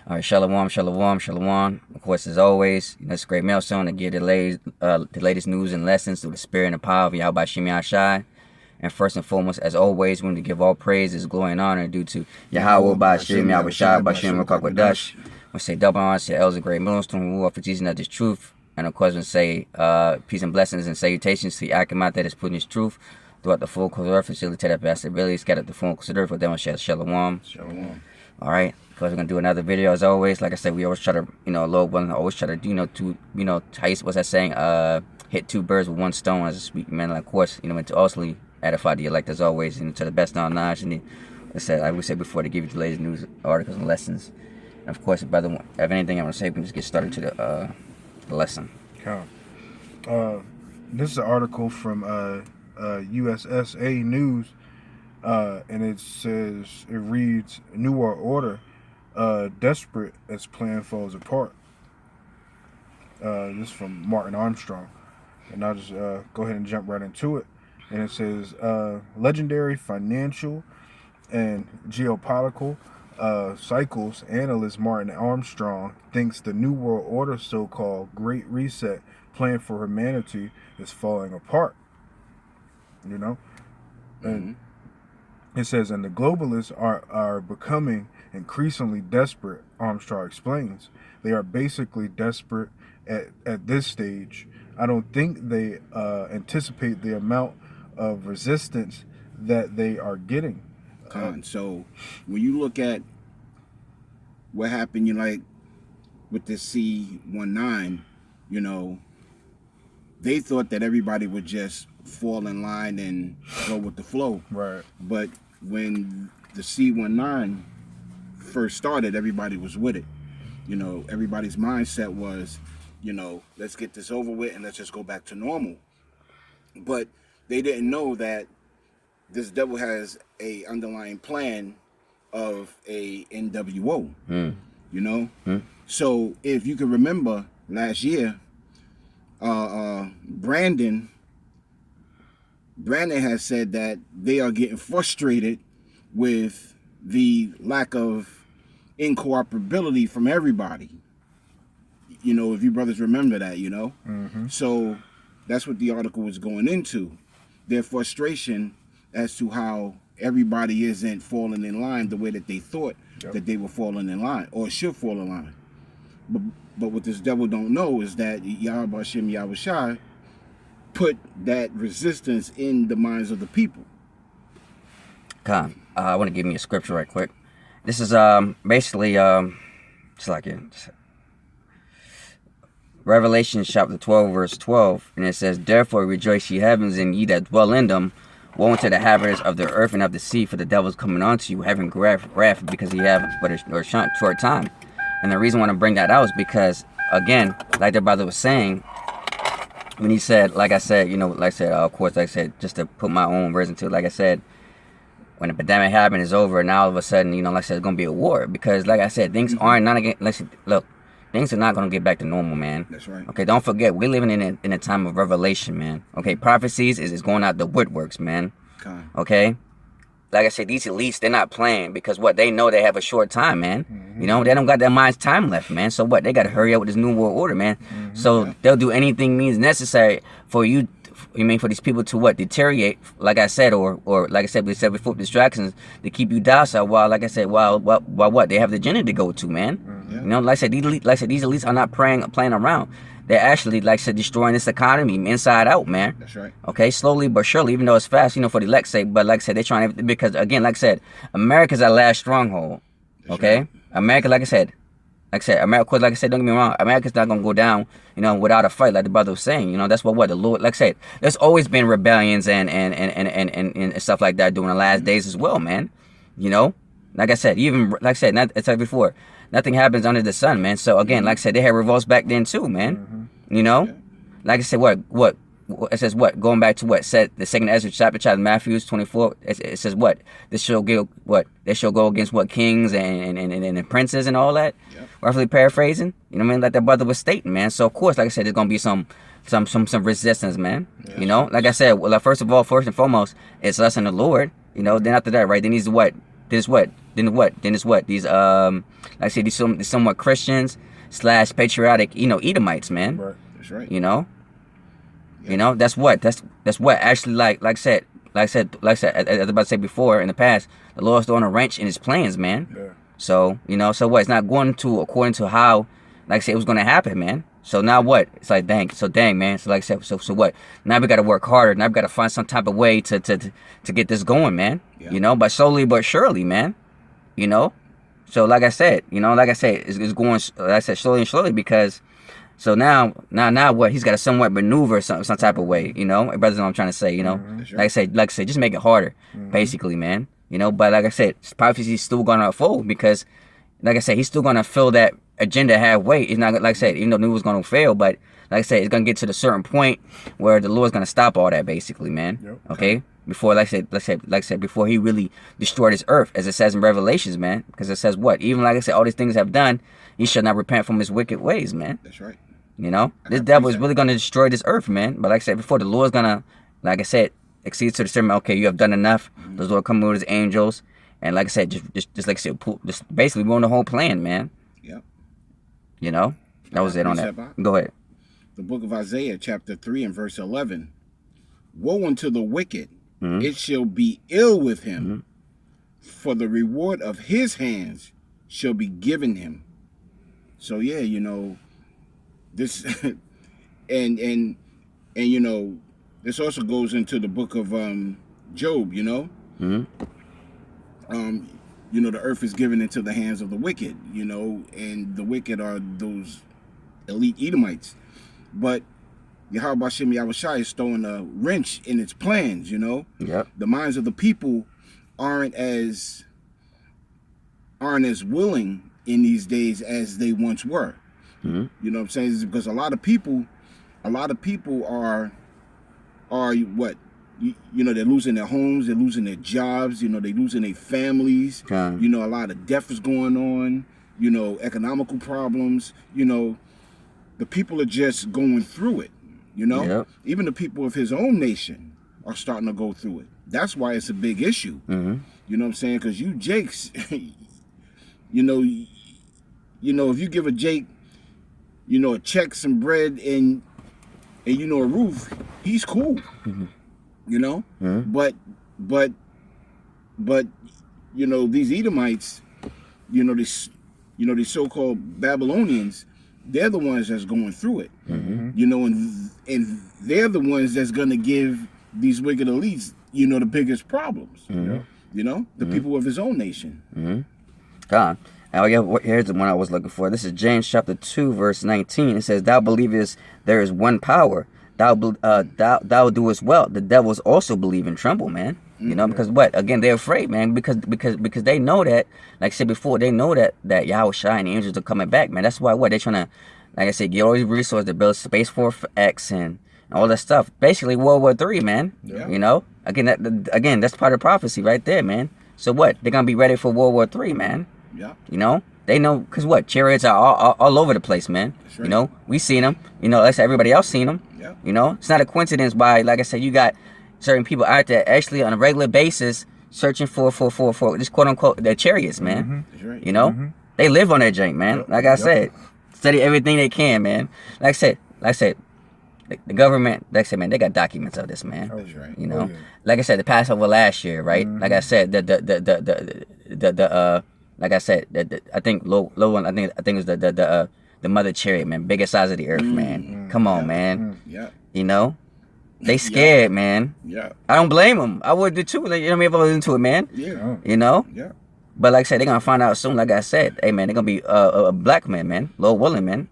All right, shalom, shalom, shalom. Of course, as always, it's a great milestone to get the latest news and lessons through the spirit and the power of Yahweh Shem Yahshai. And first and foremost, as always, we want to give all praises, glory, and honor due to Yahweh Ba'Shem Yahushai Ba'Shem Rakakwadash. We say double honor to Elder Great Millstone who are for teaching us this truth. And of course, we say peace and blessings and salutations to the Akamat that is putting this truth throughout the full course of earth, facilitate that best ability, scattered the full course of earth, for them shall shalom. Shalom. All right, because we're gonna do another video as always. Like I said, we always try to, Lord willing, always try to, what's that saying? Hit two birds with one stone, as a speak, man. Like, of course, and to also edify the elect as always, to the best of our knowledge. And like we said before, to give you the latest news, articles, and lessons. And of course, if brother have anything I want to say, we can just get started to the lesson. This is an article from USSA News. And it reads, New World Order, desperate as plan falls apart. This is from Martin Armstrong. And I'll just go ahead and jump right into it. And it says, legendary financial and geopolitical cycles analyst Martin Armstrong thinks the New World Order so-called Great Reset plan for humanity is falling apart. And it says, and the globalists are becoming increasingly desperate, Armstrong explains. They are basically desperate at this stage. I don't think they anticipate the amount of resistance that they are getting. So when you look at what happened, with the C-19, they thought that everybody would just fall in line and go with the flow. Right. But when the C-19 first started, everybody was with it. Everybody's mindset was, let's get this over with and let's just go back to normal. But they didn't know that this devil has a underlying plan of a NWO. So if you can remember last year, Brandon has said that they are getting frustrated with the lack of incorporability from everybody. If you brothers remember that, So that's what the article was going into. Their frustration as to how everybody isn't falling in line the way that they thought that they were falling in line or should fall in line. But what this devil don't know is that Yahweh Hashem Yahushai put that resistance in the minds of the people. I want to give me a scripture right quick. This is basically it's like Revelation chapter 12 verse 12, and it says, therefore rejoice ye heavens and ye that dwell in them. Woe unto the inhabitants of the earth and of the sea, for the devil is coming unto you, having wrath, because he have but a short time. And the reason I want to bring that out is because, again, like the brother was saying, when he said, of course, just to put my own version to it, like I said, when the pandemic happened, it's over, and now all of a sudden, it's going to be a war. Because, like I said, things aren't not again. Look, things are not going to get back to normal, man. That's right. Okay, don't forget, we're living in a time of revelation, man. Okay, prophecies is going out the woodworks, man. Okay? Like I said, these elites, they're not playing because they know they have a short time, man. They don't got their minds time left, man. So what? They got to hurry up with this new world order, man. So they'll do anything means necessary for you. For these people to deteriorate, like I said, or like I said, we said before, distractions to keep you docile. While, like I said, while what they have the agenda to go to, man. Like I said, these elites are not playing around. They're actually, like I said, destroying this economy inside out, man. That's right. Okay, slowly but surely, even though it's fast, for the elect's sake. But like I said, they're trying to, because again, like I said, America's our last stronghold. Okay, right. America, like I said, America, like I said, don't get me wrong, America's not gonna go down, without a fight, like the brother was saying. That's what the Lord, like I said, there's always been rebellions and stuff like that during the last days as well, man. Like I said, I said before, nothing happens under the sun, man. So again, like I said, they had revolts back then too, man. Like I said, what it says, going back to what said the second Ezra chapter Matthew 24. It says what this shall go against what kings and princes and all that. Yep. Roughly paraphrasing, like that brother was stating, man. So of course, like I said, there's gonna be some resistance, man. Like I said, first and foremost, it's us and the Lord. Then after that, right? Then he's Then it's what? These like I said, these somewhat Christians / patriotic, Edomites, man. Right. That's right. You know, that's what actually like I said, as I was about to say before in the past, the Lord's throwing a wrench in his plans, man. Yeah. So so what? It's not going to according to how, like I said, it was going to happen, man. So now what? It's like dang, man. So like I said, so what? Now we got to work harder. Now we got to find some type of way to get this going, man. Yeah. But slowly but surely, man. So like I said, it's going, like I said, slowly and slowly, because so now what? He's got to somewhat maneuver some type of way, brothers know what I'm trying to say, That's right. like I said, just make it harder, basically, man. But like I said, prophecy's still gonna unfold, because like I said, he's still gonna fill that agenda halfway. It's not, like I said, even though New was gonna fail, but like I said, it's gonna get to the certain point where the Lord's gonna stop all that, basically, man. Yep. Okay. Before, like I said, before he really destroyed his earth, as it says in Revelations, man. Because it says what? Even like I said, all these things have done, he shall not repent from his wicked ways, man. That's right. This devil is really gonna destroy this earth, man. But like I said before, the Lord's gonna, like I said, accede to the sermon. Okay, you have done enough. The Lord come with his angels, and like I said, just like I said, just basically ruin the whole plan, man. Yep. That was it on that. Go ahead. The book of Isaiah, chapter 3 and verse 11. Woe unto the wicked, it shall be ill with him, for the reward of his hands shall be given him. So yeah, this and this also goes into the book of Job, the earth is given into the hands of the wicked, and the wicked are those elite Edomites. But Yahweh Shem Yahushai is throwing a wrench in its plans, Yep. The minds of the people aren't as willing in these days as they once were. You know what I'm saying? It's because a lot of people are what? They're losing their homes, they're losing their jobs, they're losing their families. A lot of death is going on, economical problems, the people are just going through it, Yep. Even the people of his own nation are starting to go through it. That's why it's a big issue. You know what I'm saying? Because you Jakes, if you give a Jake, a check, some bread, and a roof, he's cool. But these Edomites, these so-called Babylonians, they're the ones that's going through it. And they're the ones that's gonna give these wicked elites, the biggest problems. The people of his own nation. God. Now, here's the one I was looking for. This is James chapter 2, verse 19. It says, "Thou believest there is one power. Thou doest well. The devils also believe and tremble, man." Because what? Again, they're afraid, man. Because they know that, like I said before, they know that Yahweh Shai and the angels are coming back, man. That's why they're trying to, like I said, get all these resources to build Space Force X and all that stuff. Basically, World War III, man. Yeah. Again, that's part of prophecy right there, man. So what? They're gonna be ready for World War III, man. Yeah. They know, because what? Chariots are all over the place, man. That's right. We seen them. Like I said, everybody else seen them. Yeah. It's not a coincidence why, like I said, you got certain people out there actually on a regular basis searching for this quote unquote their chariots, man. That's right. They live on that jank, man. Yep. Like I said, study everything they can, man. Like I said, the government, like I said, man, they got documents of this, man. That's right. Like I said, the Passover last year, right? Like I said, like I said, I think low one. I think it was the mother chariot, man, biggest size of the earth, man. Come on, man. Yeah. They scared, man. Yeah. I don't blame them. I would do too. Like, if I was into it, man. Yeah. Yeah. But like I said, they're gonna find out soon. Like I said, hey man, they're gonna be a black man, low willing man.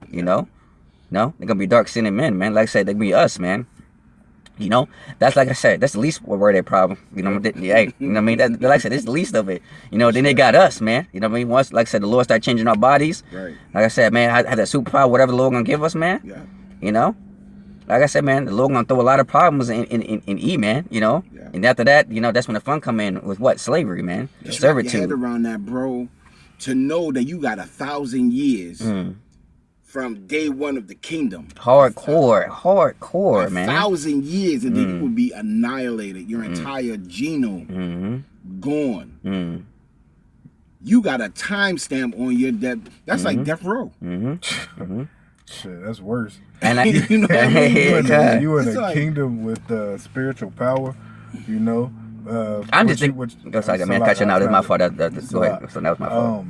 No, they're gonna be dark skinned men, man. Like I said, they're gonna be us, man. That's like I said, that's the least word their problem. Hey, what I mean? Like I said, it's the least of it. Then they got us, man. You know what I mean? Once, like I said, the Lord start changing our bodies. Right. Like I said, man, I have that superpower, whatever the Lord gonna give us, man. Yeah. Like I said, man, the Lord gonna throw a lot of problems in E, man. Yeah. And after that, that's when the fun come in with what? Slavery, man. Just wrap your head Servitude. around that, bro. To know that you got 1,000 years from day one of the kingdom. Hardcore, man. 1,000 years, and then you will be annihilated. Your entire genome gone. you got a timestamp on your death. That's like death row. Shit, that's worse. And I, You know what I mean? You in It's a like- kingdom with spiritual power, you know. I'm just thinking. Oh, sorry, man, cut you out. That's my fault. Go ahead. So that was my fault.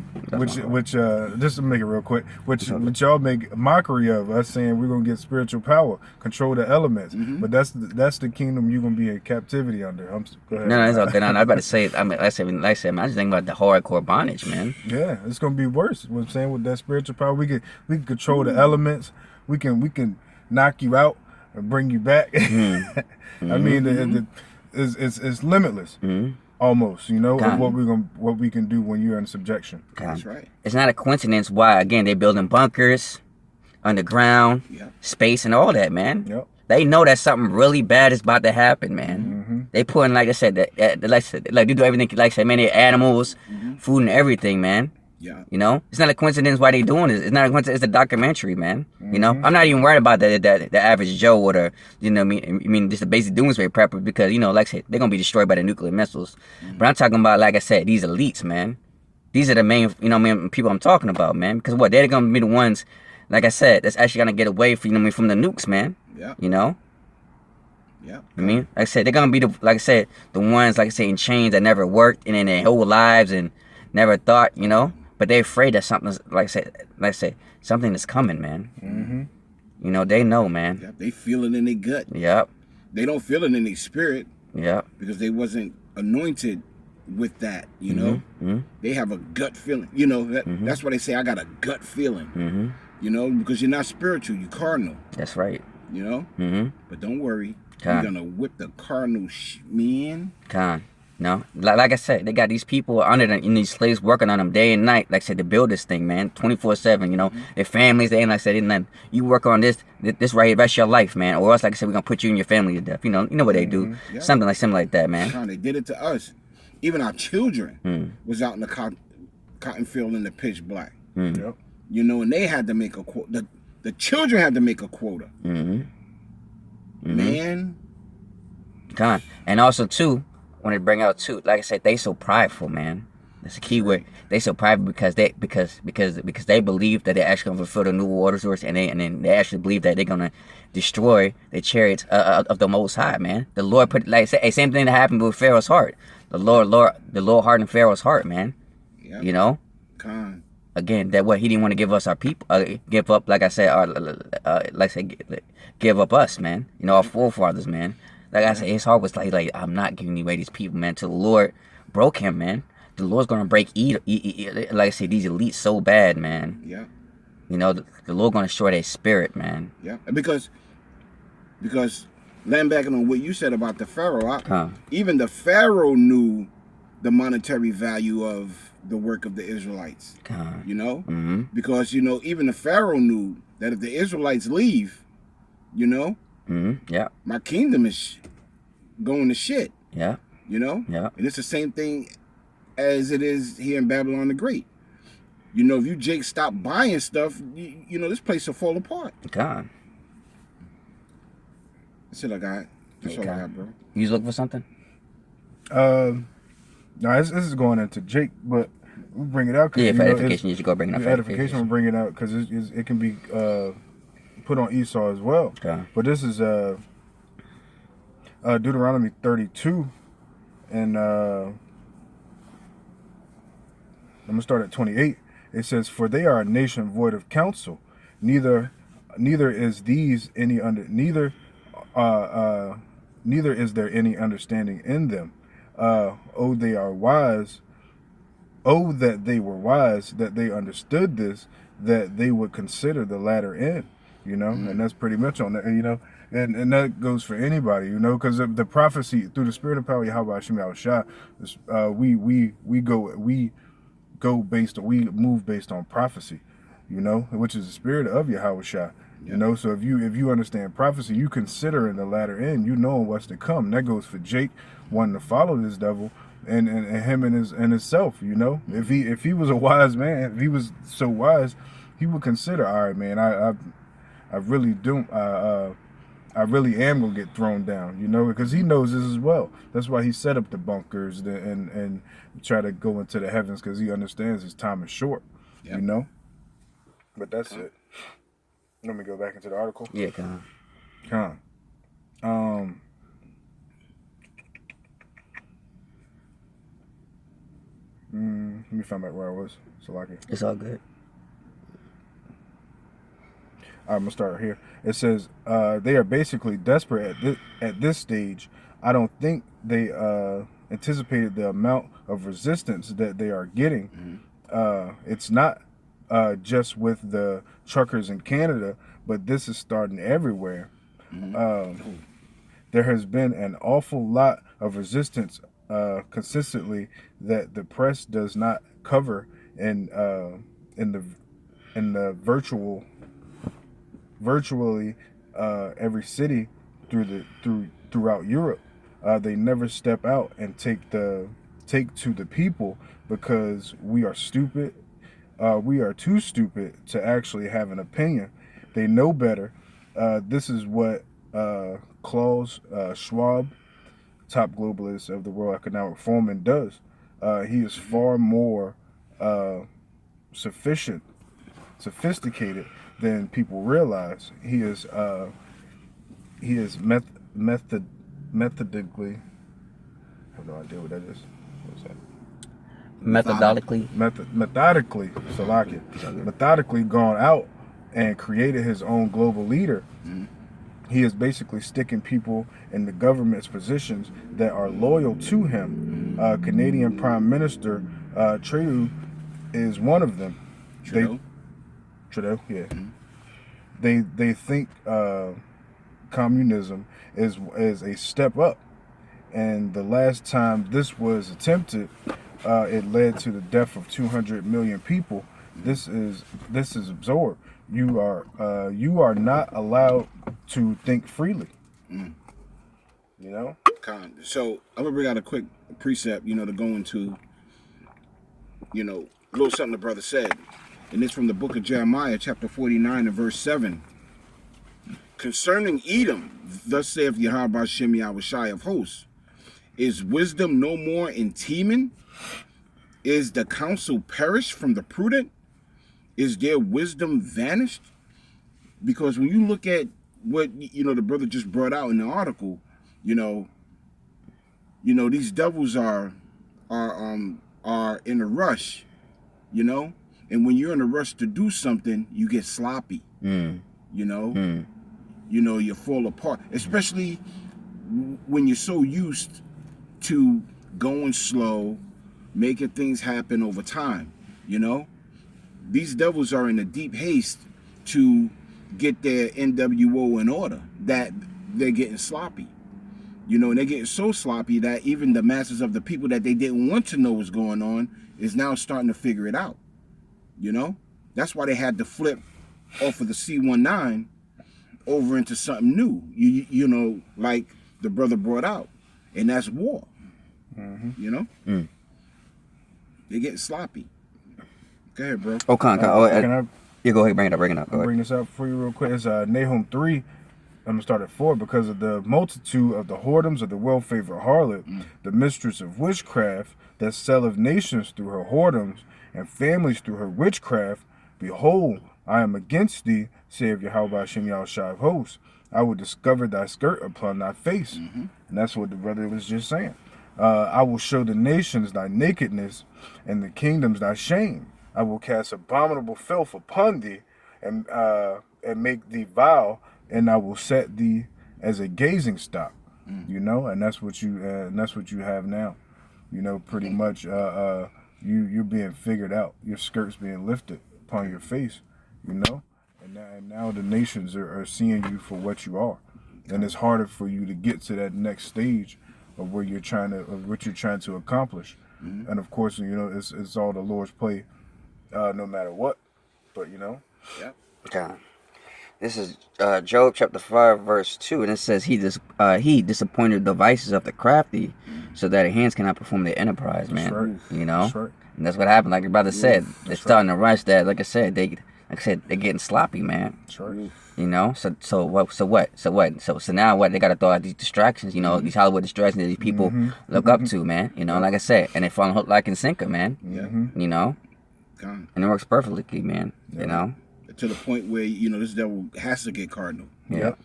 Which just to make it real quick, which y'all make mockery of us saying we're gonna get spiritual power, control the elements, but that's the kingdom you're gonna be in captivity under. Go ahead. No, it's okay. No, I was about to say. I mean, like I said, man, I just think about the hardcore bondage, man. Yeah, it's gonna be worse. What I'm saying with that spiritual power, we can control the elements. We can knock you out and bring you back. I mean, it's limitless, almost. You know, of what we can do when you're in subjection. That's right. It's not a coincidence why again they're building bunkers, underground, space, and all that, man. Yep. They know that something really bad is about to happen, man. They putting, like I said, like they do everything. Like I said, man, they're animals, food, and everything, man. Yeah. You know, it's not a coincidence why they doing this. It's not a coincidence. It's a documentary, man. You know, I'm not even worried about the average Joe or the, you know, I mean, just the basic doomsday prepper because, you know, like I said, they're gonna be destroyed by the nuclear missiles. But I'm talking about, like I said, these elites, man. These are the main, you know, people I'm talking about, man. Because what, they're gonna be the ones, like I said, that's actually gonna get away from, you know, from the nukes, man. Yeah. You know. Yeah. I mean, like I said, they're gonna be the, like I said, the ones, like I said, in chains that never worked and in their whole lives and never thought, you know. But they're afraid that something's, like I said, something is coming, man. You know, they know, man. Yeah. They feel it in their gut. Yep. They don't feel it in their spirit Yep. because they wasn't anointed with that. You know, they have a gut feeling. You know, that's why they say I got a gut feeling. You know, because you're not spiritual, you're carnal. That's right. You know, but don't worry, Con. you're gonna whip the carnal man. Con. No, like I said, they got these people under them, and these slaves working on them day and night, like I said, to build this thing, man, 24/7. You know, their families, they ain't, like I said, ain't nothing. You work on this right here, that's your life, man. Or else, like I said, we're gonna put you and your family to death. You know what they do, Yeah. something similar like that, man. They did it to us. Even our children was out in the cotton field in the pitch black. Yep. You know, and they had to make a quota. The children had to make a quota. Man, Con. And also too, when they bring out too, like I said, they so prideful, man. That's a key word. They so prideful because they believe that they're actually gonna fulfill the new orders, and then they actually believe that they're gonna destroy the chariots of the Most High, man. The Lord put, like I said, same thing that happened with Pharaoh's heart. The Lord hardened Pharaoh's heart, man. yeah. You know. Con. Again, that what he didn't want to give us our people, give up, like I said, give up us, man. You know, our forefathers, man. Like I said, his heart was like I'm not giving away these people, man. Till the Lord broke him, man. The Lord's gonna break, like I said, these elites so bad, man. Yeah. You know, the Lord gonna destroy their spirit, man. Yeah. Because laying back on what you said about the Pharaoh, even the Pharaoh knew the monetary value of the work of the Israelites. You know, because you know even the Pharaoh knew that if the Israelites leave, you know, Yeah. my kingdom is going to shit. Yeah. You know, Yeah. and it's the same thing as it is here in Babylon the Great. You know, if you Jake stop buying stuff, you know this place will fall apart. God. That's it I got. That's all I got, bro. You was looking for something? No, this is going into Jake, but we bring it out. Yeah, for edification, you should go bring it up. For edification, we'll bring it out because it can be put on Esau as well. Okay. But this is Deuteronomy 32, and I'm gonna start at 28. It says, "For they are a nation void of counsel, neither is these any under neither is there any understanding in them. Oh, they are wise. Oh, that they were wise, that they understood this, that they would consider the latter end." You know, and that's pretty much on that. You know, and that goes for anybody. You know, because the prophecy through the spirit of power, Yahweh Hashem Yahushua, we move based on prophecy. You know, which is the spirit of Yahushua. You know, so if you understand prophecy, you consider in the latter end, you know what's to come. And that goes for Jake wanting to follow this devil and him and himself. You know, if he was a wise man, if he was so wise, he would consider, all right, man, I really don't I really am gonna get thrown down, you know, because he knows this as well. That's why he set up the bunkers and try to go into the heavens, because he understands his time is short, Yep. you know. But that's it. Let me go back into the article. Yeah, come on. Let me find out where I was. Salaki. It's all good. I'm gonna start here. It says they are basically desperate at this stage. I don't think they anticipated the amount of resistance that they are getting. It's not just with the truckers in Canada, but this is starting everywhere. There has been an awful lot of resistance consistently that the press does not cover in the virtually every city throughout Europe. They never step out and take to the people because we are stupid. We are too stupid to actually have an opinion. They know better. This is what Klaus Schwab, top globalist of the World Economic Forum, does. He is far more sophisticated than people realize. He is methodically. I have no idea what that is. What's that? Methodically. Methodically gone out and created his own global leader. He is basically sticking people in the government's positions that are loyal to him. Canadian Prime Minister Trudeau is one of them. Trudeau, yeah. They think communism is a step up, and the last time this was attempted, it led to the death of 200 million people. This is absurd. You are not allowed to think freely. You know. So I'm gonna bring out a quick precept, to go into, a little something the brother said, and it's from the book of Jeremiah, chapter 49 and verse 7. Concerning Edom, thus saith Yahweh Shem Yahushai of hosts, is wisdom no more in Teman? Is the counsel perished from the prudent? Is their wisdom vanished? Because when you look at what the brother just brought out in the article, these devils are in a rush, and when you're in a rush to do something, you get sloppy. You fall apart, especially when you're so used to going slow, making things happen over time. These devils are in a deep haste to get their NWO in order that they're getting sloppy. And they're getting so sloppy that even the masses of the people that they didn't want to know what's going on is now starting to figure it out. That's why they had to flip off of the C-19 over into something new, like the brother brought out, and that's war. They're getting sloppy. Go ahead, bro. Oh, you go ahead, bring it up. I'll bring this up for you real quick. It's Nahum 3. I'm gonna start at 4. Because of the multitude of the whoredoms of the well-favored harlot, the mistress of witchcraft, that selleth nations through her whoredoms, and families through her witchcraft. Behold, I am against thee, saith Yahweh Shem Yahushai of hosts. I will discover thy skirt upon thy face. And that's what the brother was just saying. I will show the nations thy nakedness, and the kingdoms thy shame. I will cast abominable filth upon thee, and make thee vile, and I will set thee as a gazing stock. And that's what you have now. Pretty much you're being figured out. Your skirt's being lifted upon your face. And now the nations are seeing you for what you are, and it's harder for you to get to that next stage of what you're trying to accomplish. And of course, it's all the Lord's play, no matter what. But Yeah. Okay. This is Job chapter 5 verse 2, and it says he disappointed the devices of the crafty, so that their hands cannot perform their enterprise. Man, That's right. That's right. And that's what happened. Like your brother said, they're starting to rush that. Like I said, like I said, they're getting sloppy, man. That's right. You know, so what? So now what? They gotta throw out these distractions. You know, these Hollywood distractions that these people look up to, man. You know, like I said, and they fall on hook, like and sinker, man. Yeah. You know, Gone. and it works perfectly, man. You know. To the point where, you know, this devil has to get cardinal. Yeah.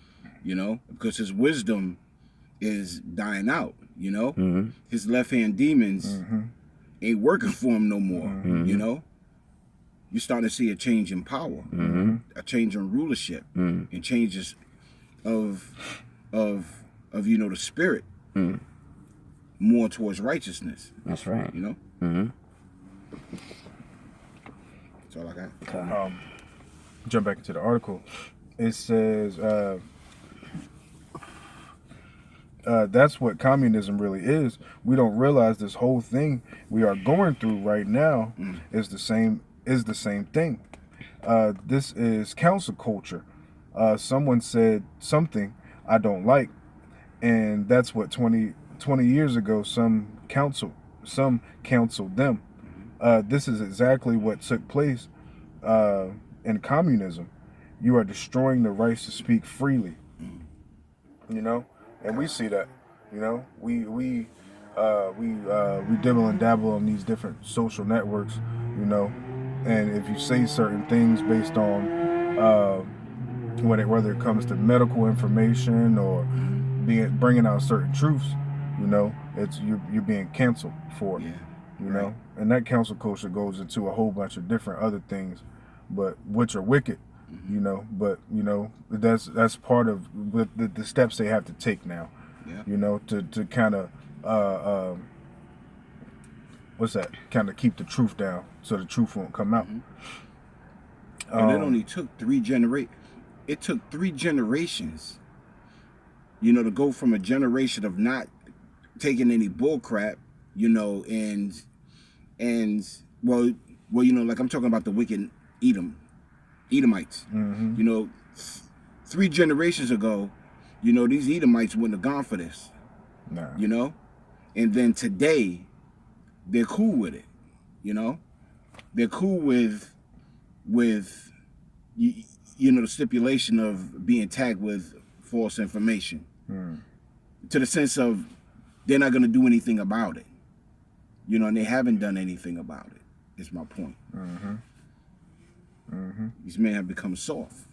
You know, because his wisdom is dying out, you know. His left-hand demons ain't working for him no more, you know. You're starting to see a change in power, a change in rulership, and changes of you know, the spirit more towards righteousness. That's right. You know. That's all I got. Jump back into the article. It says that's what communism really is. We don't realize this whole thing we are going through right now is the same thing. This is council culture. Someone said something I don't like, and that's what 20 years ago some counseled them. This is exactly what took place in communism. You are destroying the rights to speak freely. You know, and we see that. You know, we dibble and dabble on these different social networks. You know, and if you say certain things based on whether it comes to medical information or bringing out certain truths, you know, it's you're being canceled for it. You know, and that council culture goes into a whole bunch of different other things, but which are wicked. You know, but you know that's part of the steps they have to take now. You know, to kind of kind of keep the truth down so the truth won't come out. And it only took 3 generations. It took 3 generations, you know, to go from a generation of not taking any bull crap, you know, and well, you know, like I'm talking about the wicked Edomites. You know, 3 generations ago, you know, these Edomites wouldn't have gone for this. Nah. You know, and then today, they're cool with it. You know, they're cool with you know, the stipulation of being tagged with false information. To the sense of they're not going to do anything about it. You know, and they haven't done anything about it. Is my point. These men have become soft.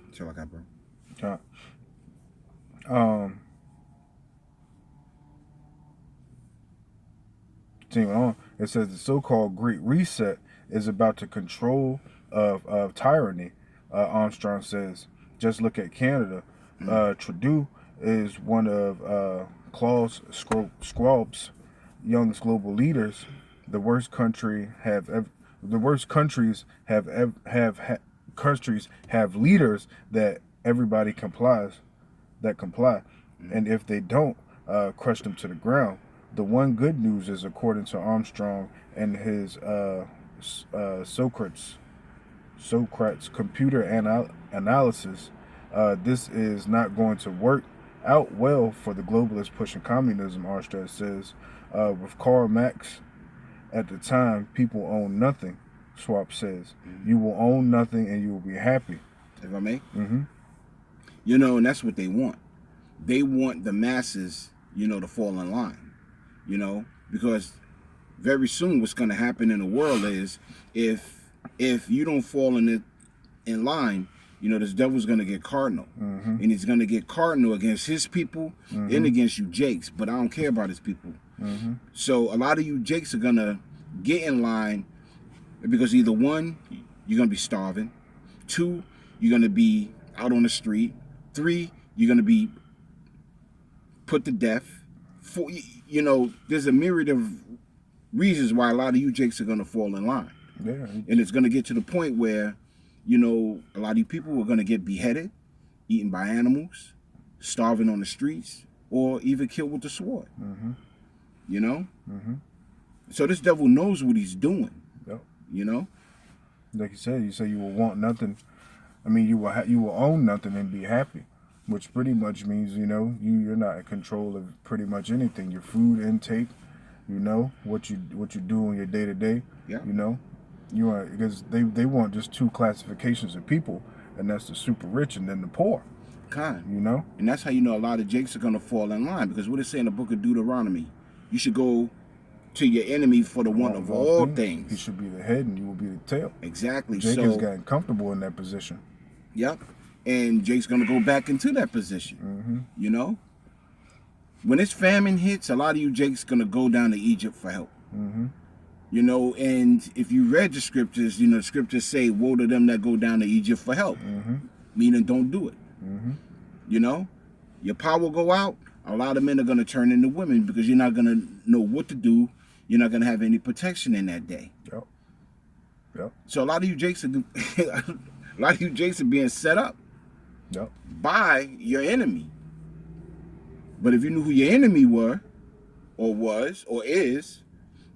That's all I got, bro. Continuing on, it says the so-called Great Reset is about the control of tyranny. Armstrong says, just look at Canada. Trudeau is one of Klaus Schwab's youngest global leaders. The worst countries have leaders that everybody comply, and if they don't, crush them to the ground. The one good news is, according to Armstrong and his Socrates computer analysis, this is not going to work out well for the globalists pushing communism. Armstrong says, with Karl Marx at the time, people own nothing. Schwab says, you will own nothing and you will be happy. If I may? You know, and that's what they want. They want the masses, you know, to fall in line. You know, because very soon what's going to happen in the world is if you don't fall in line, you know, this devil's going to get cardinal. And he's going to get cardinal against his people and against you Jakes. But I don't care about his people. So a lot of you Jakes are going to get in line because either 1, you're going to be starving. 2, you're going to be out on the street. 3, you're going to be put to death. 4, you know, there's a myriad of reasons why a lot of you Jakes are going to fall in line. And it's going to get to the point where, you know, a lot of you people are going to get beheaded, eaten by animals, starving on the streets, or even killed with the sword. You know? So this devil knows what he's doing. You know? Like you say you will want nothing. I mean, you will own nothing and be happy, which pretty much means, you know, you're not in control of pretty much anything. Your food intake, you know, what you do on your day to day. You know, You want, because they want just two classifications of people, and that's the super rich and then the poor. Kind. You know. And that's how you know a lot of jakes are gonna fall in line, because what it say in the book of Deuteronomy, you should go to your enemy for the one of all things. He should be the head, and you will be the tail. Exactly. Jake so, has gotten comfortable in that position. Yep. And Jake's gonna go back into that position. Mm-hmm. You know, when this famine hits, a lot of you Jake's gonna go down to Egypt for help. Mm-hmm. You know, and if you read the scriptures, you know, the scriptures say, "Woe to them that go down to Egypt for help," meaning don't do it. Mm-hmm. You know, your power will go out. A lot of men are gonna turn into women because you're not gonna know what to do. You're not gonna have any protection in that day. Yep. Yep. So a lot of you Jakes are being set up Yep. by your enemy. But if you knew who your enemy were, or was, or is,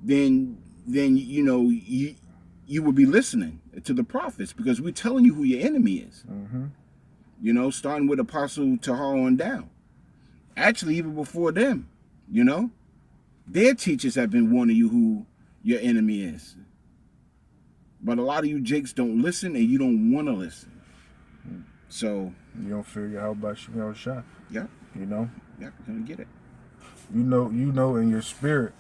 then you know you would be listening to the prophets, because we're telling you who your enemy is. Mm-hmm. You know, starting with Apostle Tahar on down. Actually, even before them, you know, their teachers have been warning you who your enemy is. But a lot of you Jakes don't listen, and you don't want to listen. So You don't figure out about Shemel Shah. yeah, You know. yeah, we're gonna get it. You know in your spirit,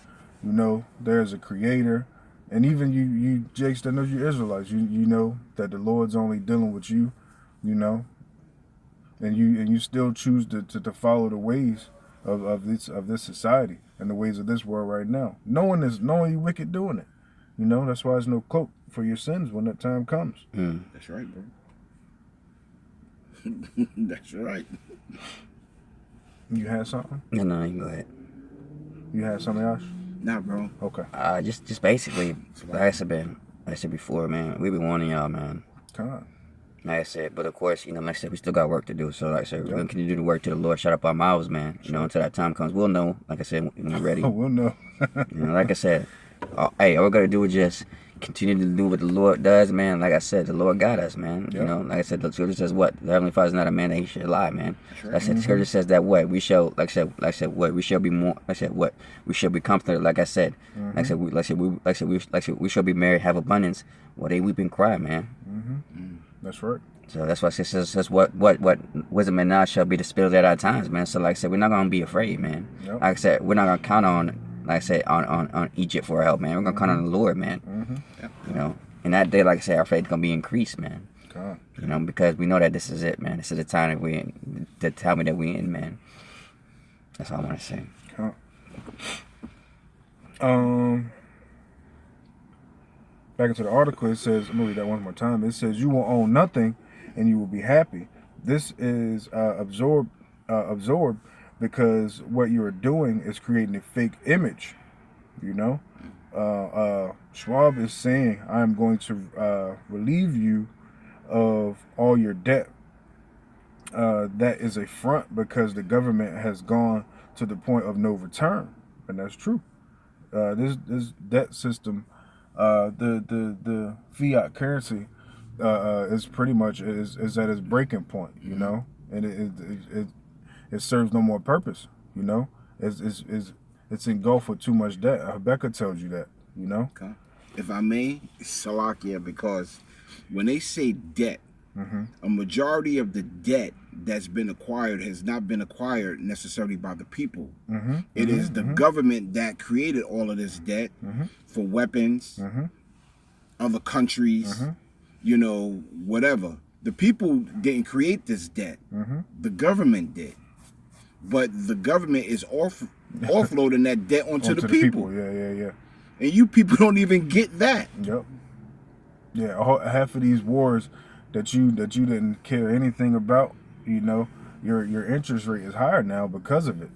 you know there's a creator, and even you Jakes that know you Israelites, you know that the Lord's only dealing with you, you know, and you still choose to follow the ways of this society and the ways of this world right now, knowing you wicked doing it, you know. That's why there's no cloak for your sins when that time comes. That's right, bro. That's right. You had something? No, you go ahead. You had something else? Nah, bro. Okay. Just basically, like I said before, man, we been warning y'all, man. Come on. Like I said, but of course, you know, like I said, we still got work to do. So, like I said, we're gonna continue to do the work till the Lord shut up our mouths, man. You know, until that time comes, we'll know. Like I said, when we're ready. We'll know. You know, like I said, hey, all we gotta do is just continue to do what the Lord does, man. Like I said, the Lord got us, man. Yep. You know, like I said, the scripture says what? The Heavenly Father's not a man that he should lie, man. Right. Like I said, the scripture says that what? We shall, like I said, what? We shall be more, like I said, what? We shall be comforted, like I said. Like I said, we shall be married, have abundance. Well, they weep and cry, man. That's right. So that's why it says what wisdom and knowledge shall be dispelled at our times, man. So like I said, we're not gonna be afraid, man. Yep. Like I said, we're not gonna count on, like I said, on Egypt for help, man. We're gonna count on the Lord, man. You know, and that day, like I said, our faith gonna be increased, man. Come on. You know, because we know that this is it, man. This is the time that we in, the time that we in, man. That's all I want to say. Back into the article, it says, I'm gonna read that one more time. It says, "You will own nothing, and you will be happy." This is absorbed because what you are doing is creating a fake image. You know, Schwab is saying, "I am going to relieve you of all your debt." That is a front because the government has gone to the point of no return, and that's true. This debt system, the fiat currency, is pretty much is at its breaking point, you know, and it serves no more purpose, you know. It's engulfed with too much debt. Rebecca tells you that, you know. Okay. If I may, Salakia, because when they say debt, a majority of the debt that's been acquired has not been acquired necessarily by the people. It is the government that created all of this debt for weapons, other countries, you know, whatever. The people didn't create this debt. The government did. But the government is offloading that debt onto the people. Yeah. And you people don't even get that. Yep. Yeah, half of these wars that you didn't care anything about, you know, your interest rate is higher now because of it.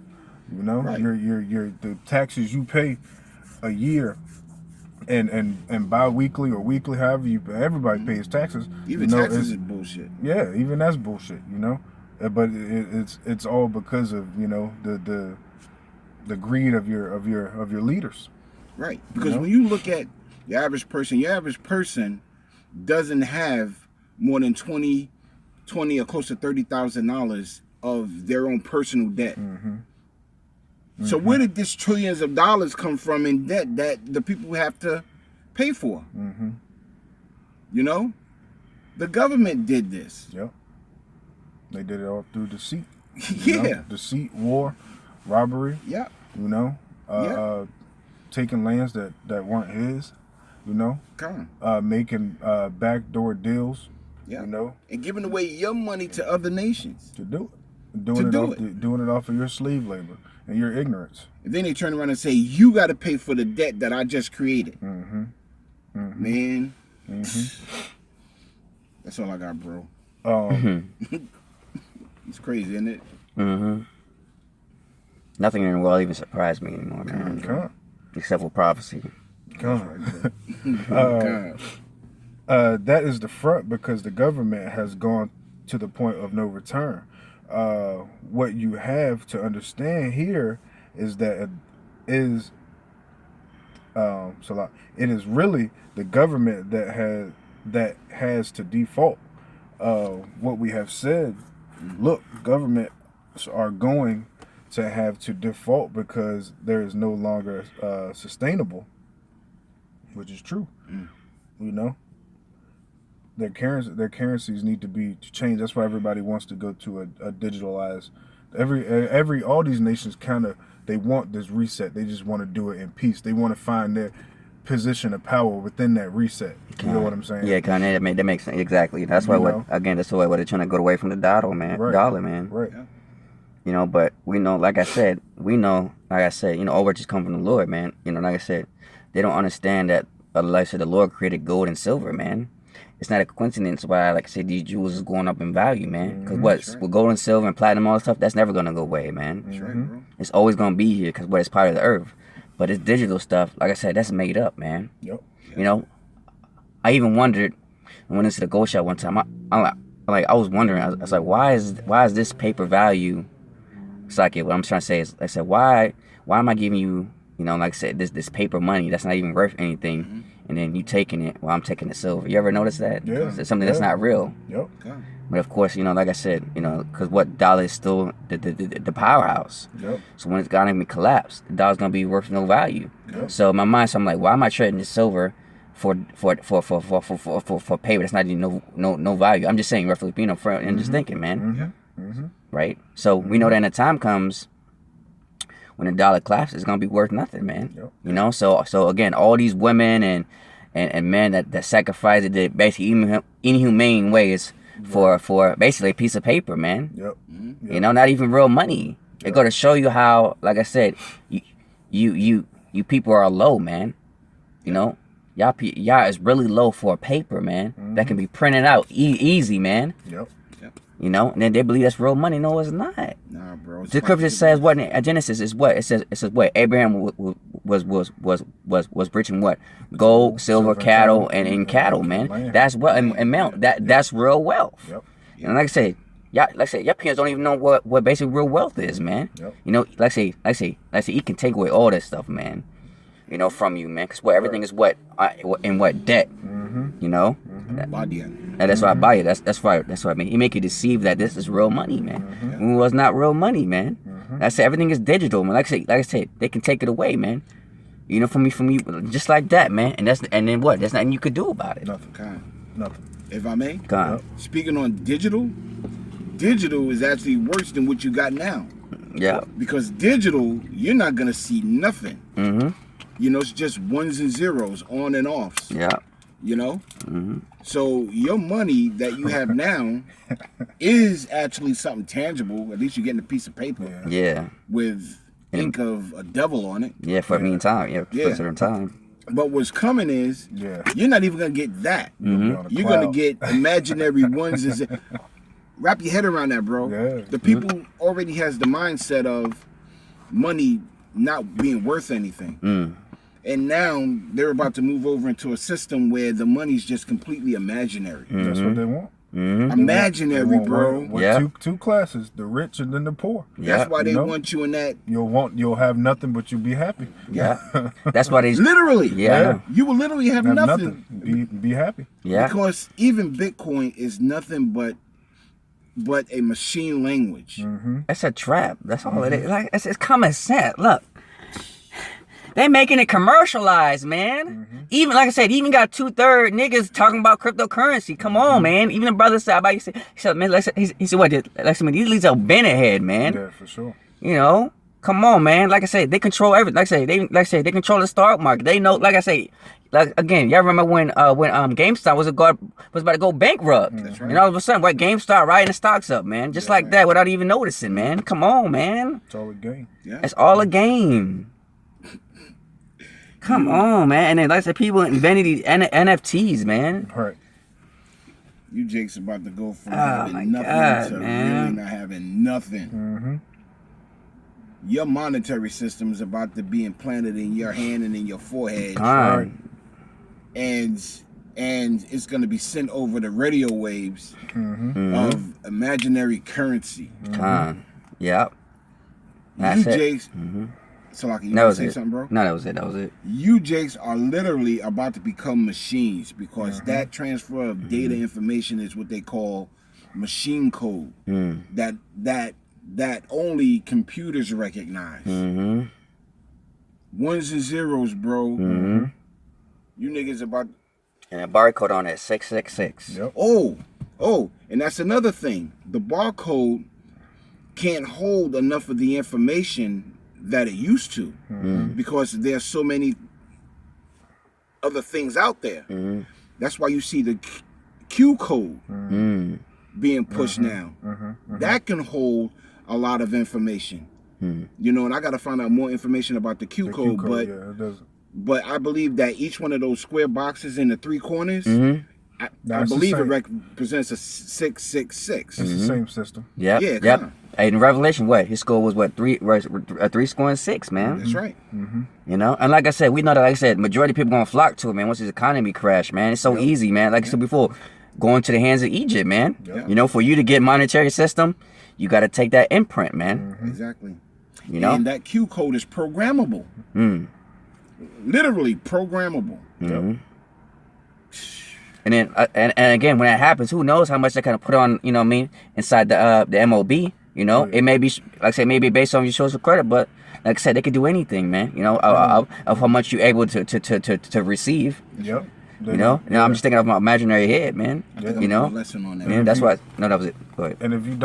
You know, Right. your the taxes you pay a year and bi-weekly or weekly, however everybody pays taxes. Even you know, taxes is bullshit. Yeah, even that's bullshit, you know. But it's all because of, you know, the greed of your leaders. Right. Because know? when you look at your average person doesn't have more than $20 or close to $30,000 of their own personal debt. So where did this trillions of dollars come from in debt that the people have to pay for? You know, the government did this. Yep. They did it all through deceit. You Yeah. know? Deceit, war, robbery. Yeah. You know, taking lands that weren't his. You know, Come. making backdoor deals. Yeah. You know, And giving away your money to other nations. to do it, doing it off of your slave labor and your ignorance. And then they turn around and say, you got to pay for the debt that I just created. Mm-hmm. Mm-hmm. Man, Mm-hmm. that's all I got, bro. Mm-hmm. It's crazy, isn't it? Mm-hmm. Nothing in the world even surprised me anymore, man. Come, Except for prophecy. come. God. That is the front because the government has gone to the point of no return. What you have to understand here is that it is really the government that has to default. What we have said, look, governments are going to have to default because there is no longer sustainable, which is true. You know, their currencies need to be changed. That's why everybody wants to go to a digitalized. All these nations they want this reset. They just want to do it in peace. They want to find their position of power within that reset. You know what I'm saying? Yeah, kind of. That makes sense. Exactly. That's why. That's the way they're trying to go away from the dollar, man. Right. Dollar, man. Right. Yeah. You know, but we know, like I said, you know, all riches come from the Lord, man. You know, like I said, they don't understand that, like I said, the Lord created gold and silver, man. It's not a coincidence why, like I said, these jewels is going up in value, man. Because with gold and silver and platinum, all that stuff, that's never going to go away, man. That's right, bro. It's always going to be here because it's part of the earth. But it's digital stuff, like I said, that's made up, man. Yep. You know, I even wondered, I went into the gold shop one time, I was wondering, I was like, why is this paper value? It's like, what I'm trying to say is, I said, why am I giving you, you know, like I said, this paper money that's not even worth anything, and then you taking it while I'm taking the silver? You ever notice that? Yeah. It's something that's not real. Yep. God. But of course, you know, like I said, you know, because what dollar is still the powerhouse. Yep. So when it's gonna collapse, the dollar's gonna be worth no value. Yep. So in my mind, I'm like, why am I trading this silver for paper that's not even no value? I'm just saying, roughly, being upfront and just thinking, man. Mm-hmm. Right? So we know that when the time comes when the dollar collapses, it's gonna be worth nothing, man. Yep. You know, so again, all these women and men that sacrifice it to basically inhumane ways for basically a piece of paper, man. Yep. You know, not even real money. It go to show you how, like I said, you people are low, man. You know, y'all is really low for a paper, man. That can be printed out easy, man. Yep. You know, and then they believe that's real money. No, it's not. Nah, bro. The scripture says what in Genesis is what it says what Abraham was rich in what gold, silver, cattle, and cattle, man. Land. That's what and mount that's real wealth. Yep. And like I said, your parents don't even know what basic real wealth is, man. Yep. You know, like I say, he can take away all that stuff, man. You know, from you, man, because everything is in what debt. You know. Body. And that's why I buy it. That's why I mean. He make you deceive that this is real money, man. When it was not real money, man. I said everything is digital, man. Like I said, they can take it away, man. You know, from you, just like that, man. And then what? There's nothing you could do about it. Nothing. God. Nothing. If I may, God. speaking on digital is actually worse than what you got now. Yeah. Because digital, you're not gonna see nothing. You know, it's just ones and zeros, on and offs. Yeah. You know? So your money that you have now is actually something tangible. At least you're getting a piece of paper Yeah. with ink of a devil on it. Yeah. For a meantime. Yeah. For a certain time. But what's coming is you're not even gonna get that. You're gonna get imaginary ones. Wrap your head around that, bro. Yeah. The people already has the mindset of money not being worth anything. And now they're about to move over into a system where the money's just completely imaginary. That's what they want. Imaginary, They want bro. with two classes, the rich and then the poor. That's why they You know? want you in that. You'll have nothing, but you'll be happy. Yeah. That's why they. Literally. Yeah. I know. You will literally have Have nothing. Be happy. Yeah. Because even Bitcoin is nothing but a machine language. That's a trap. That's all it is. Like it's common sense. Look, They making it commercialized, man. Even like I said, even got 2/3 niggas talking about cryptocurrency. Come on, man. Even the brother said, he said, man, he said, what? Like, these leads are Bennett head, man. Yeah, for sure. You know, come on, man. Like I said, they control everything. Like I say, they control the stock market. They know, like I say, like again, y'all remember when GameStop was about to go bankrupt, That's right. and all of a sudden, what GameStop riding the stocks up, man, just like that, without even noticing, man. Come on, man. It's all a game. Yeah. It's all a game. Come on, man. And then, like I said, people invented these NFTs, man. Right. You Jake's about to go from Oh, having my nothing God, to man. really not having nothing. Mm-hmm. Your monetary system is about to be implanted in your hand and in your forehead, Right. and it's going to be sent over the radio waves Mm-hmm. of imaginary currency. Yep. You That's it. Jakes, Mhm. so like you That want was to say it. something, bro? No, that was it. That was it. You Jakes are literally about to become machines because that transfer of data information is what they call machine code. Mm. That only computers recognize. Mm-hmm. Ones and zeros, bro. Mm-hmm. You niggas about And a barcode on it, 666. Yep. oh, and that's another thing. The barcode can't hold enough of the information that it used to because there's so many other things out there. Mm-hmm. That's why you see the Q code Mm. being pushed now. That can hold a lot of information. You know, and I got to find out more information about the Q The code, Q but yeah, it does. but I believe that each one of those square boxes in the three corners, Mm-hmm. I That's the believe it same. represents a 666. It's the same system. Yep. Yeah, Yep. kinda. Hey, in Revelation, what his score was? What 3 score and 6, man. That's right. You know, and like I said, we know that. Like I said, majority of people gonna flock to it, man. Once his economy crash, man, it's so easy, man. Like I said before, going to the hands of Egypt, man. Yeah. You know, for you to get monetary system, you got to take that imprint, man. Exactly. You know. And that Q code is programmable. Mm. Literally programmable. Mhm. And then, and again, when that happens, who knows how much they kind of put on, you know what I mean, inside the MOB. You know, it may be, like I said, maybe based on your social credit, but like I said, they could do anything, man. You know, of how much you're able to receive. Yep. You know, I'm just thinking of my imaginary head, man. I think I'm You gonna know, do a lesson on that. man, that's why. No, that was it. Go ahead. And if you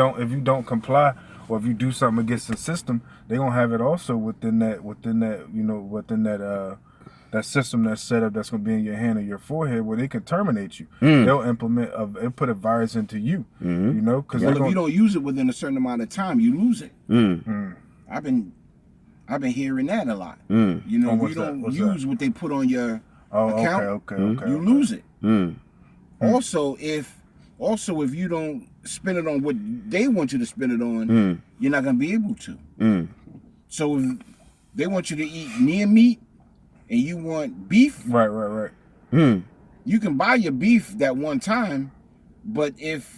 don't comply, or if you do something against the system, they gonna have it also within that that system that's set up, that's gonna be in your hand or your forehead, where they can terminate you. They'll implement they'll put a virus into you. You know, because Well, if you don't use it within a certain amount of time, you lose it. Mm. I've been hearing that a lot. Mm. You know, Oh, if what's you that? don't What's use that? what they put on your okay, account, you okay. lose it. Mm. Also, if you don't spend it on what they want you to spend it on, you're not gonna be able to. Mm. So if they want you to eat near meat and you want beef, Right. Mm. you can buy your beef that one time, but if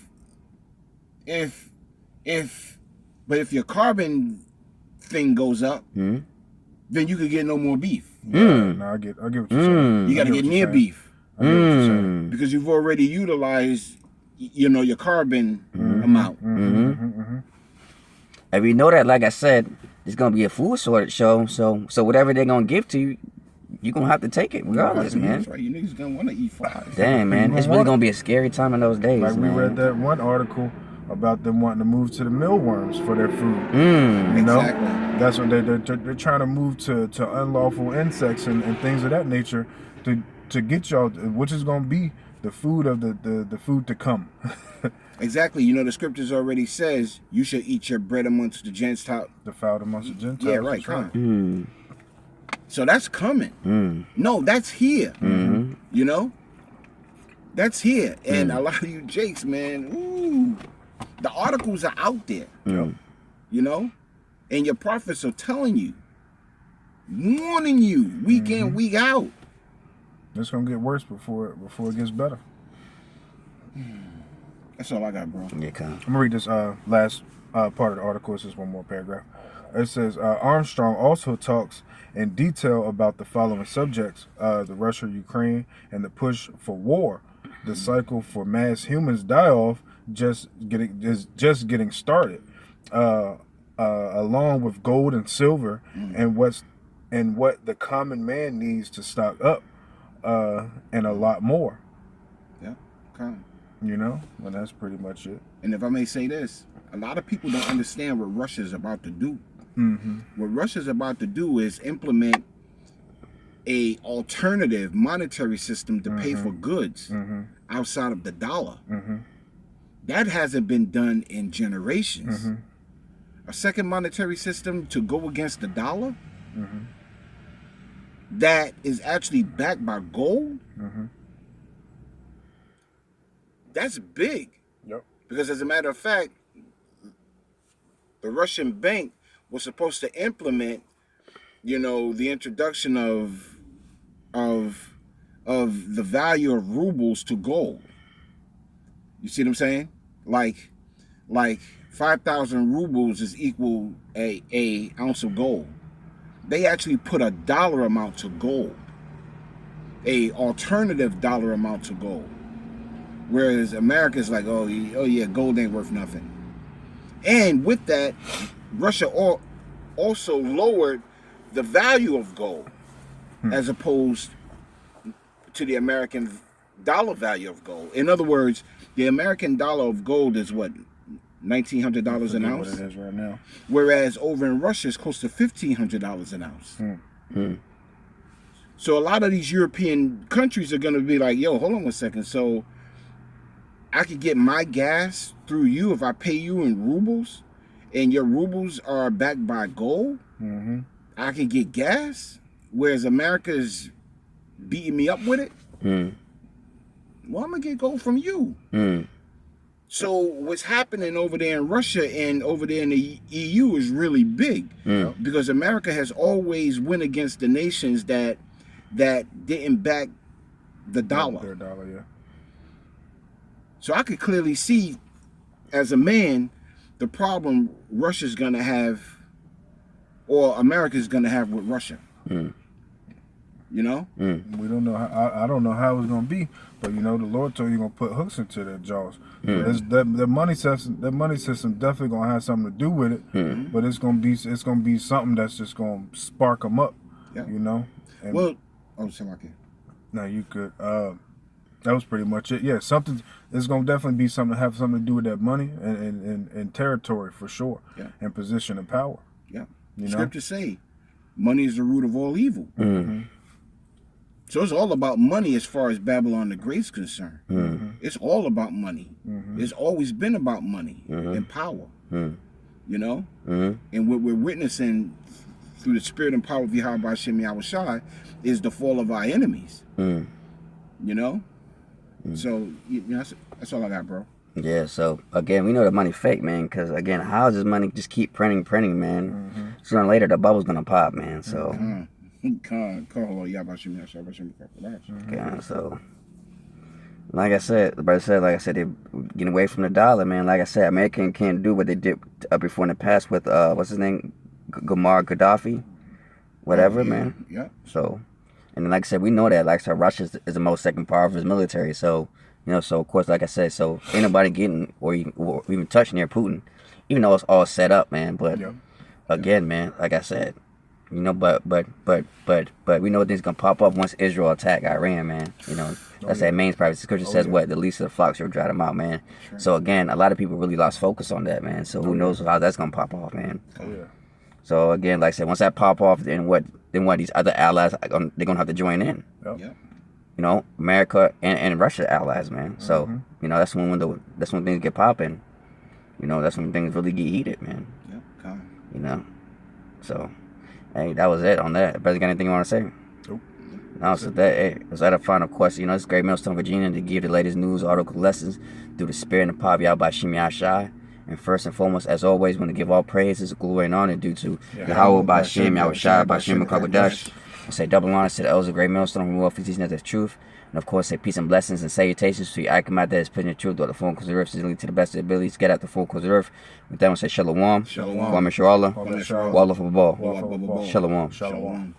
your carbon thing goes up, Mm. then you can get no more beef. Mm. No, I get what you're saying. You got to I get what near you're saying. beef I get what you're saying. Mm. because you've already utilized, you know, your carbon amount. And we know that, like I said, it's gonna be a food shortage show. So whatever they're gonna give to you, you're gonna have to take it regardless, man. That's right. You niggas gonna want to eat fries. Damn, man, You it's gonna really want gonna be a scary time in those days, Like we man. read that one article about them wanting to move to the mealworms for their food. Mm. You know, Exactly. that's what they're trying to move to unlawful insects and things of that nature to get y'all, which is gonna be the food of the food to come. Exactly. You know, the scriptures already says you should eat your bread amongst the Gentiles. Defiled amongst the Gentiles. Yeah, right. That's right. Mm. So that's coming. Mm. No, that's here. Mm-hmm. You know, that's here. And a lot of you Jakes, man, ooh, the articles are out there. Mm. You know, and your prophets are telling you, warning you, week in, week out. It's gonna get worse before it gets better. That's all I got, bro. Yeah, come. I'm gonna read this last part of the article. It's just one more paragraph. It says Armstrong also talks in detail about the following subjects: the Russia, Ukraine, and the push for war. The cycle for mass humans die-off is just getting started. Along with gold and silver, and and what the common man needs to stock up, and a lot more. Yeah, kind of. You know, and that's pretty much it. And if I may say this, a lot of people don't understand what Russia's about to do. Mm-hmm. What Russia's about to do is implement a alternative monetary system to pay for goods outside of the dollar. That hasn't been done in generations. A second monetary system to go against the dollar that is actually backed by gold. That's big. Yep. Because as a matter of fact, the Russian bank was supposed to implement, you know, the introduction of the value of rubles to gold. You see what I'm saying? Like 5,000 rubles is equal a ounce of gold. They actually put a dollar amount to gold, a alternative dollar amount to gold. Whereas America's like, oh yeah, gold ain't worth nothing. And with that, Russia also lowered the value of gold as opposed to the American dollar value of gold. In other words, the American dollar of gold is what, $1,900 an ounce? What it is right now. Whereas over in Russia, it's close to $1,500 an ounce. So a lot of these European countries are going to be like, yo, hold on 1 second. So I could get my gas through you if I pay you in rubles, and your rubles are backed by gold. I can get gas, whereas America is beating me up with it. Well, I'm gonna get gold from you. So what's happening over there in Russia and over there in the EU is really big, because America has always went against the nations that didn't back the dollar. Their dollar, yeah. So I could clearly see, as a man, the problem Russia's gonna have, or America's gonna have with Russia. You know? We don't know how. I don't know how it's gonna be, but you know, the Lord told you gonna put hooks into their jaws. So the money system definitely gonna have something to do with it. But it's gonna be something that's just gonna spark them up. Yeah. You know. And Well, Samaki. no, you could. That was pretty much it. Yeah, something. It's gonna definitely be something have something to do with that money and territory for sure. Yeah. And position of power. Yeah. You know? Scriptures say, money is the root of all evil. So it's all about money as far as Babylon the Great's concerned. It's all about money. It's always been about money and power. You know? And what we're witnessing through the spirit and power of Yahweh Hashem Yahushai is the fall of our enemies. You know? So, you know, that's all I got, bro. Yeah, so again, we know the money fake, man, because again, how does this money just keep printing, man? Sooner or later, the bubble's gonna pop, man, so. Yeah, so. Like I said, the brother said, they're getting away from the dollar, man. Like I said, America can't do what they did before in the past with, what's his name? Gaddafi? Whatever, man. Yeah. So, and like I said, we know that. Like I said, Russia is the most second powerful military. So, you know, so of course, like I said, so ain't nobody getting or even touching near Putin, even though it's all set up, man. But again, man, like I said, you know, but we know things gonna pop up once Israel attack Iran, man. You know, that's that main private scripture says what the least of the flocks will dry them out, man. Sure. So again, a lot of people really lost focus on that, man. So who knows how that's gonna pop off, man. So again, like I said, once that pop off, then what these other allies they're gonna have to join in. Yeah. You know, America and Russia allies, man. So you know that's when things get popping. You know, that's when things really get heated, man. Yeah. You know, so hey, that was it on that. Brother, got anything you want to say? Nope. No, so was that a final question? You know, it's Great Millstone, Virginia, to give the latest news, article, lessons through the spirit and the power of Yahweh Shem Yahshai. And first and foremost, as always, want to give all praises, glory, and honor due to Yahweh B'Shem, Yahushai, B'Shem, Mekagadash. I say double honor to the elders of Great Millstone, who offer teaching us the truth. And of course, say peace and blessings and salutations to your Icon that is putting the truth through the full course of the earth, to the best of their abilities, get out the full course of the earth. With that, we say Shalom. Shalom. Kwame Shalom. Shalom. Wall of a ball. Wall of a ball. Shalom. Shalom.